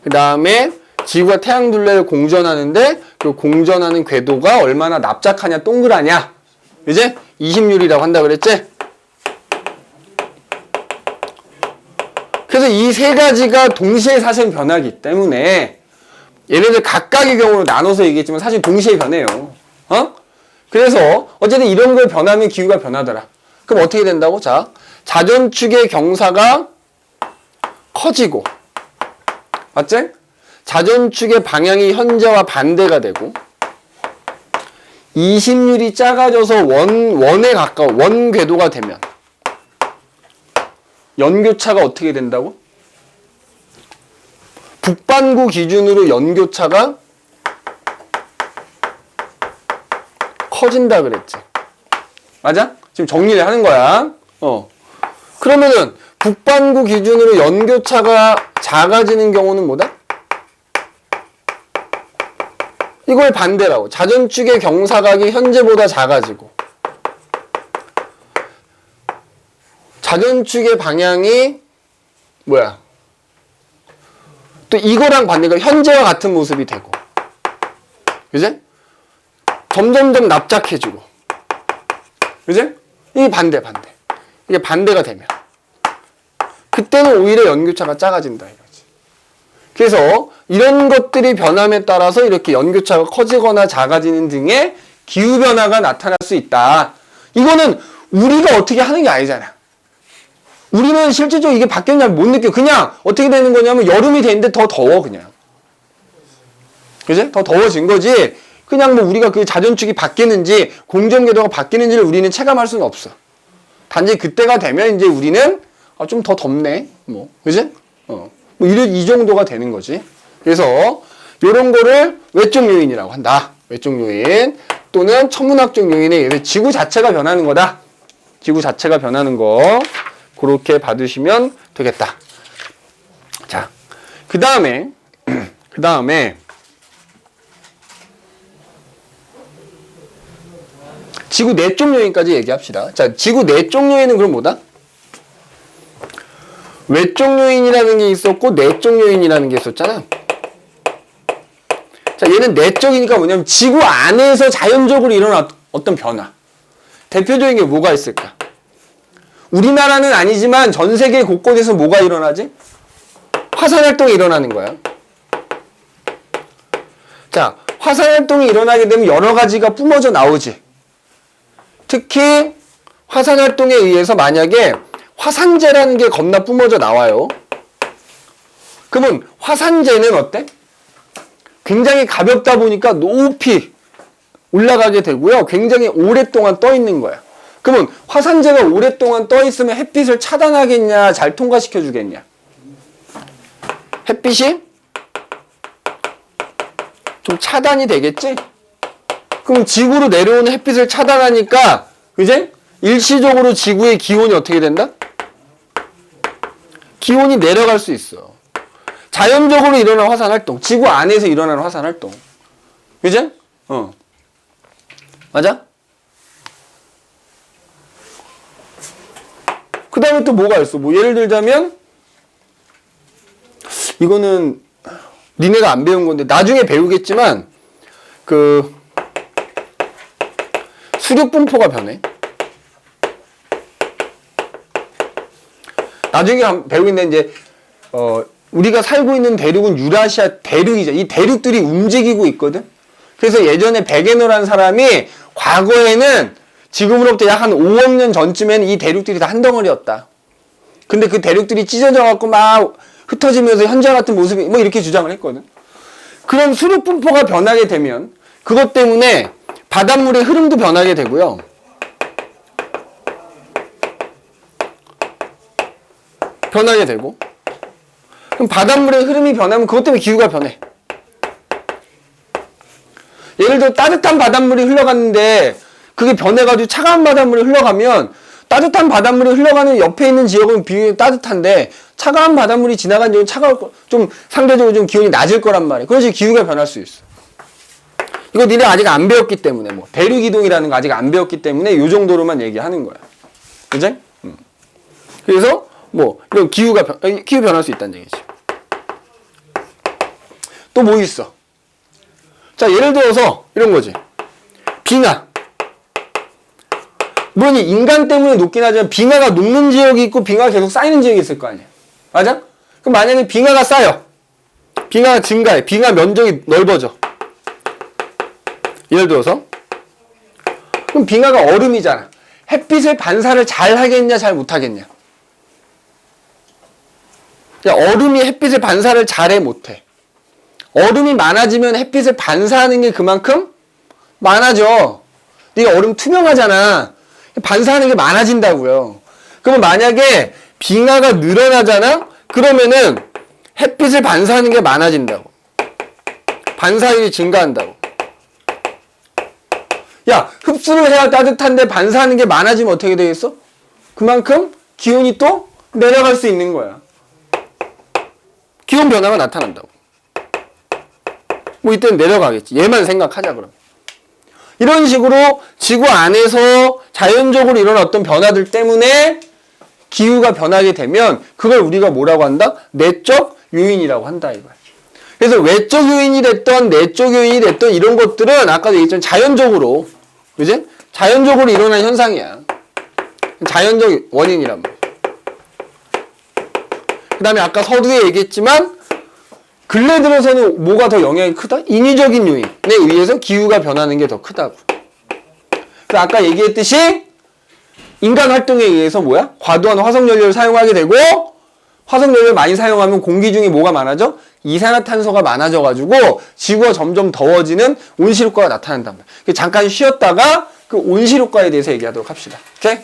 그 다음에 지구가 태양 둘레를 공전하는데 그 공전하는 궤도가 얼마나 납작하냐 동그라냐, 이제 20률이라고 한다 그랬지? 그래서 이 세 가지가 동시에 사실 변하기 때문에 얘네들 각각의 경우로 나눠서 얘기했지만 사실 동시에 변해요. 어? 그래서 어쨌든 이런 걸 변하면 기후가 변하더라. 그럼 어떻게 된다고? 자, 자전축의 경사가 커지고, 맞지? 자전축의 방향이 현재와 반대가 되고, 20률이 작아져서 원에 가까워, 원 궤도가 되면 연교차가 어떻게 된다고? 북반구 기준으로 연교차가 커진다 그랬지. 맞아? 지금 정리를 하는 거야. 그러면은 북반구 기준으로 연교차가 작아지는 경우는 뭐다? 이걸 반대라고. 자전축의 경사각이 현재보다 작아지고 자전축의 방향이 뭐야? 또 이거랑 반대가 현재와 같은 모습이 되고, 그지? 점점점 납작해지고, 그지? 이게 반대. 이게 반대가 되면 그때는 오히려 연교차가 작아진다 이거지. 그래서 이런 것들이 변함에 따라서 이렇게 연교차가 커지거나 작아지는 등의 기후변화가 나타날 수 있다. 이거는 우리가 어떻게 하는 게 아니잖아. 우리는 실질적으로 이게 바뀌었냐면 못 느껴. 그냥 어떻게 되는 거냐면 여름이 되는데 더 더워 그냥. 그지? 더 더워진 거지. 그냥 뭐 우리가 그 자전축이 바뀌는지 공전궤도가 바뀌는지를 우리는 체감할 수는 없어. 단지 그때가 되면 이제 우리는 좀 더 덥네. 뭐. 그지? 뭐 이 정도가 되는 거지. 그래서 이런 거를 외적 요인이라고 한다. 외적 요인 또는 천문학적 요인에 의해 지구 자체가 변하는 거다. 지구 자체가 변하는 거. 그렇게 받으시면 되겠다. 자, 그 다음에 지구 내적 요인까지 얘기합시다. 자, 지구 내적 요인은 그럼 뭐다? 외적 요인이라는 게 있었고 내적 요인이라는 게 있었잖아. 자, 얘는 내적이니까 뭐냐면 지구 안에서 자연적으로 일어난 어떤 변화. 대표적인 게 뭐가 있을까? 우리나라는 아니지만 전 세계 곳곳에서 뭐가 일어나지? 화산활동이 일어나는 거야. 자, 화산활동이 일어나게 되면 여러 가지가 뿜어져 나오지. 특히 화산활동에 의해서 만약에 화산재라는 게 겁나 뿜어져 나와요. 그러면 화산재는 어때? 굉장히 가볍다 보니까 높이 올라가게 되고요. 굉장히 오랫동안 떠 있는 거야. 그러면 화산재가 오랫동안 떠 있으면 햇빛을 차단하겠냐, 잘 통과시켜 주겠냐? 햇빛이 좀 차단이 되겠지? 그럼 지구로 내려오는 햇빛을 차단하니까, 그지? 일시적으로 지구의 기온이 어떻게 된다? 기온이 내려갈 수 있어. 자연적으로 일어나는 화산활동, 지구 안에서 일어나는 화산활동. 그지? 맞아? 그 다음에 또 뭐가 있어? 뭐 예를 들자면 이거는 니네가 안 배운 건데 나중에 배우겠지만 그 수륙 분포가 변해. 나중에 배우겠는데 이제 우리가 살고 있는 대륙은 유라시아 대륙이죠. 이 대륙들이 움직이고 있거든. 그래서 예전에 베게너라는 사람이 과거에는 지금으로부터 약 한 5억 년 전쯤에는 이 대륙들이 다 한 덩어리였다. 근데 그 대륙들이 찢어져 갖고 막 흩어지면서 현재와 같은 모습이 뭐 이렇게 주장을 했거든. 그런 수륙 분포가 변하게 되면 그것 때문에 바닷물의 흐름도 변하게 되고요. 변하게 되고. 그럼 바닷물의 흐름이 변하면 그것 때문에 기후가 변해. 예를 들어 따뜻한 바닷물이 흘러갔는데 그게 변해가지고 차가운 바닷물이 흘러가면 따뜻한 바닷물이 흘러가는 옆에 있는 지역은 비교적 따뜻한데 차가운 바닷물이 지나간 지역은 좀 상대적으로 좀 기온이 낮을 거란 말이에요. 그래서 기후가 변할 수 있어. 이거 니네 아직 안 배웠기 때문에 뭐 대륙이동이라는 거 아직 안 배웠기 때문에 요 정도로만 얘기하는 거야. 그지? 그래서 뭐 이런 기후 변할 수 있다는 얘기지. 또 뭐 있어? 자, 예를 들어서 이런 거지. 빙하. 물론 인간 때문에 녹긴 하지만 빙하가 녹는 지역이 있고 빙하가 계속 쌓이는 지역이 있을 거 아니야. 맞아? 그럼 만약에 빙하가 쌓여. 빙하가 증가해. 빙하 면적이 넓어져. 예를 들어서 그럼 빙하가 얼음이잖아. 햇빛을 반사를 잘 하겠냐 잘 못하겠냐? 야, 얼음이 햇빛을 반사를 잘해 못해? 얼음이 많아지면 햇빛을 반사하는 게 그만큼 많아져. 네가 얼음 투명하잖아. 반사하는 게 많아진다고요. 그러면 만약에 빙하가 늘어나잖아? 그러면은 햇빛을 반사하는 게 많아진다고. 반사율이 증가한다고. 야, 흡수를 해야 따뜻한데 반사하는 게 많아지면 어떻게 되겠어? 그만큼 기온이 또 내려갈 수 있는 거야. 기온 변화가 나타난다고. 뭐 이때는 내려가겠지. 얘만 생각하자 그럼. 이런 식으로 지구 안에서 자연적으로 일어난 어떤 변화들 때문에 기후가 변하게 되면 그걸 우리가 뭐라고 한다? 내적 요인이라고 한다 이거야. 그래서 외적 요인이 됐던 내적 요인이 됐던 이런 것들은 아까도 얘기했지만 자연적으로, 그지? 자연적으로 일어난 현상이야. 자연적 원인이란 말이야. 그 다음에 아까 서두에 얘기했지만 근래 들어서는 뭐가 더 영향이 크다? 인위적인 요인에 의해서 기후가 변하는 게 더 크다고. 그래서 아까 얘기했듯이 인간 활동에 의해서 뭐야? 과도한 화석연료를 사용하게 되고 화석연료를 많이 사용하면 공기 중에 뭐가 많아져? 이산화탄소가 많아져가지고 지구가 점점 더워지는 온실효과가 나타난단 말이야. 잠깐 쉬었다가 그 온실효과에 대해서 얘기하도록 합시다. 오케이?